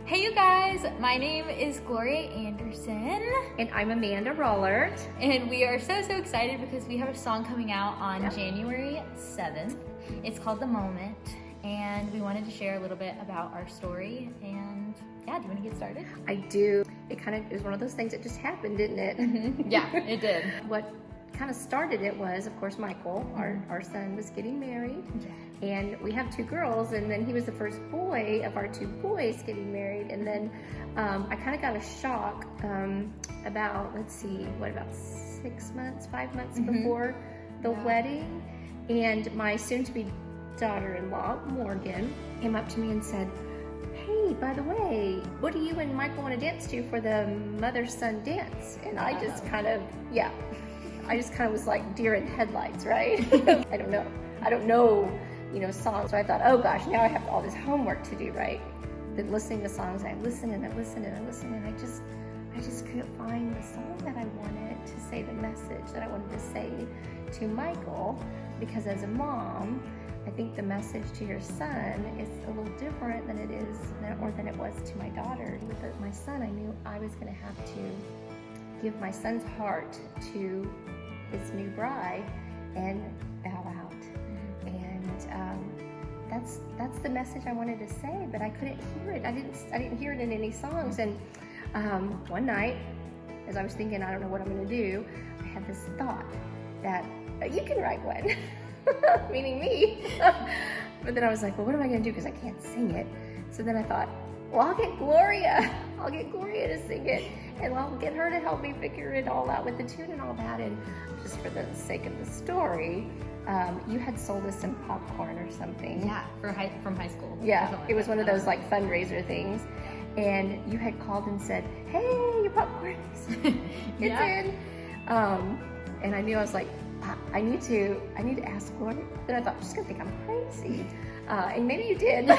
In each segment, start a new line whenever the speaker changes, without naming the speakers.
Hey you guys, my name is Gloria Anderson.
And I'm Amanda Rollert.
And we are so excited because we have a song coming out on January 7th. It's called The Moment. And we wanted to share a little bit about our story. And yeah, do you want to get started?
I do. It was one of those things that just happened, didn't it?
Yeah, it did.
What kind of started it was, of course, Michael, our son, was getting married.
Yeah.
And we have two girls, and then he was the first boy of our two boys getting married. And then I kind of got a shock about 5 months before the wedding. And my soon-to-be daughter-in-law, Morgan, came up to me and said, "Hey, by the way, what do you and Michael want to dance to for the mother-son dance?" And I just kind of was like deer in headlights, right? I don't know, songs. So I thought, oh gosh, now I have all this homework to do, right? Then listening to songs, I listened, and I just couldn't find the song that I wanted to say the message that I wanted to say to Michael, because as a mom, I think the message to your son is a little different than it was to my daughter. With my son, I knew I was going to have to give my son's heart to his new bride and bow out. And that's the message I wanted to say, but I couldn't hear it. I didn't hear it in any songs. And one night, as I was thinking, I don't know what I'm going to do, I had this thought that you can write one, meaning me. But then I was like, well, what am I going to do, because I can't sing it? So then I thought, well, I'll get Gloria to sing it, and I'll get her to help me figure it all out with the tune and all that. And just for the sake of the story, you had sold us some popcorn or something.
Yeah, from high school.
Yeah, it was one of those like fundraiser things. And you had called and said, "Hey, your popcorn is in." And I knew, I was like, I need to ask Gloria. Then I thought, she's gonna think I'm crazy. And maybe you did.
No.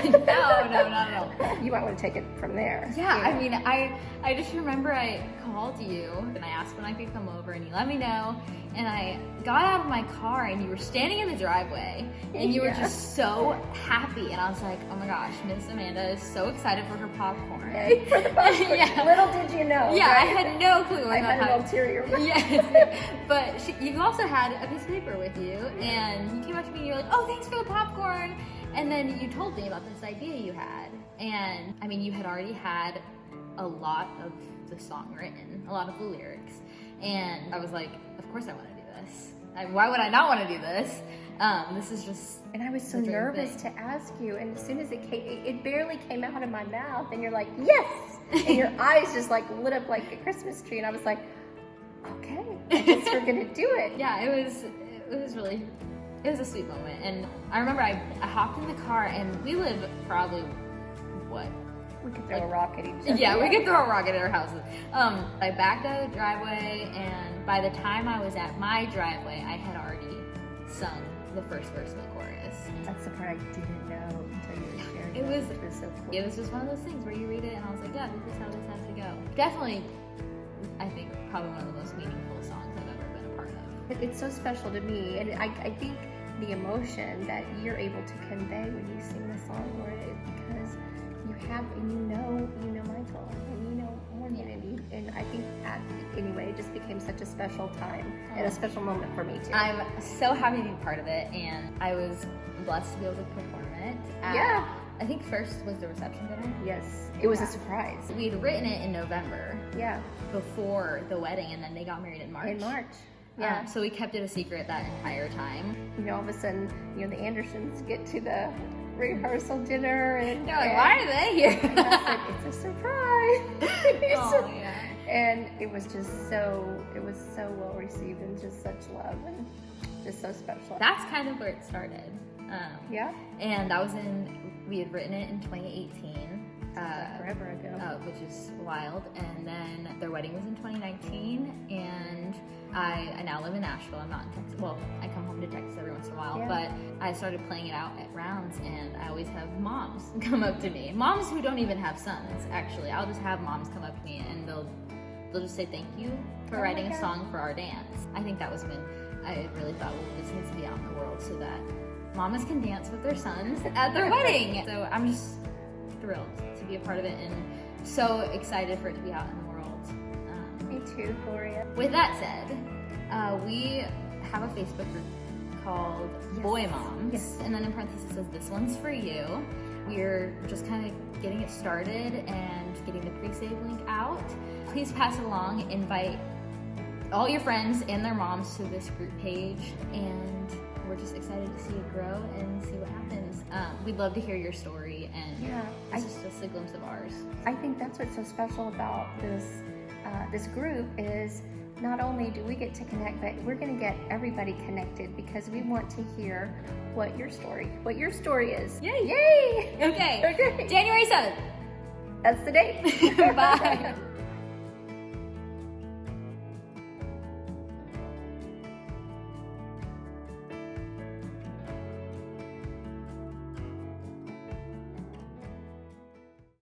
You might want to take it from there.
Yeah, I mean, I just remember I called you and I asked when I could come over, and you let me know. And I got out of my car and you were standing in the driveway and you were just so happy. And I was like, oh my gosh, Miss Amanda is so excited for her popcorn.
Yay, for the popcorn.
Yeah.
Little did you know.
Yeah,
right?
I had no clue.
I had an ulterior motive.
Yes, but you also had a piece of paper with you, and you came up to me and you're like, oh, thanks for the popcorn. And then you told me about this idea you had. And I mean, you had already had a lot of the song written, a lot of the lyrics. And I was like, of course I want to do this. Why would I not want to do this? This is just.
And I was so nervous to ask you. And as soon as it came, it barely came out of my mouth. And you're like, yes! And your eyes just like lit up like a Christmas tree. And I was like, okay, I guess we're going to do it.
Yeah, it was a sweet moment. And I remember I hopped in the car, and we live probably,
we could throw a rock at each other.
Yeah, we could throw a rock at our houses. I backed out of the driveway, and by the time I was at my driveway, I had already sung the first verse of the chorus.
That's the part I didn't know until you were sharing.
It was
so cool.
It was just one of those things where you read it, and I was like, yeah, this is how this has to go. Definitely, I think, probably one of the most meaningful songs I've ever been a part of.
It's so special to me, and I think the emotion that you're able to convey when you sing the song, Lord, is because you know Michael, and you know Morgan, and I think that, anyway, it just became such a special time and a special moment for me too.
I'm so happy to be part of it, and I was blessed to be able to perform it. I think first was the reception dinner.
Yes, it was a surprise.
We had written it in November.
Yeah.
Before the wedding, and then they got married in March.
In March. Yeah.
So we kept it a secret that entire time.
All of a sudden, the Andersons get to the rehearsal dinner, and
they're like, why are they here?
And I said, it's a surprise.
Yeah.
And it was so well received, and just such love, and just so special.
That's kind of where it started.
Yeah.
And we had written it in 2018.
Forever ago.
Which is wild. And then their wedding was in 2019, and I now live in Nashville. I'm not in Texas. Well, I come home to Texas every once in a while, but I started playing it out at rounds, and I always have moms come up to me. Moms who don't even have sons, actually. I'll just have moms come up to me, and they'll just say thank you for writing a song for our dance. I think that was when I really thought, well, this needs to be out in the world so that mamas can dance with their sons at their wedding. So I'm just thrilled to be a part of it and so excited for it to be out in the world.
Me too, Gloria.
With that said, we have a Facebook group called Boy Moms.
Yes.
And then in parentheses it says, this one's for you. We're just kind of getting it started and getting the pre-save link out. Please pass it along, invite all your friends and their moms to this group page, and we're just excited to see it grow and see what happens. We'd love to hear your story, and this is just a glimpse of ours.
I think that's what's so special about this group is not only do we get to connect, but we're going to get everybody connected because we want to hear what your story is.
Yay!
Yay!
Okay.
Okay.
January 7th.
That's the date.
Bye.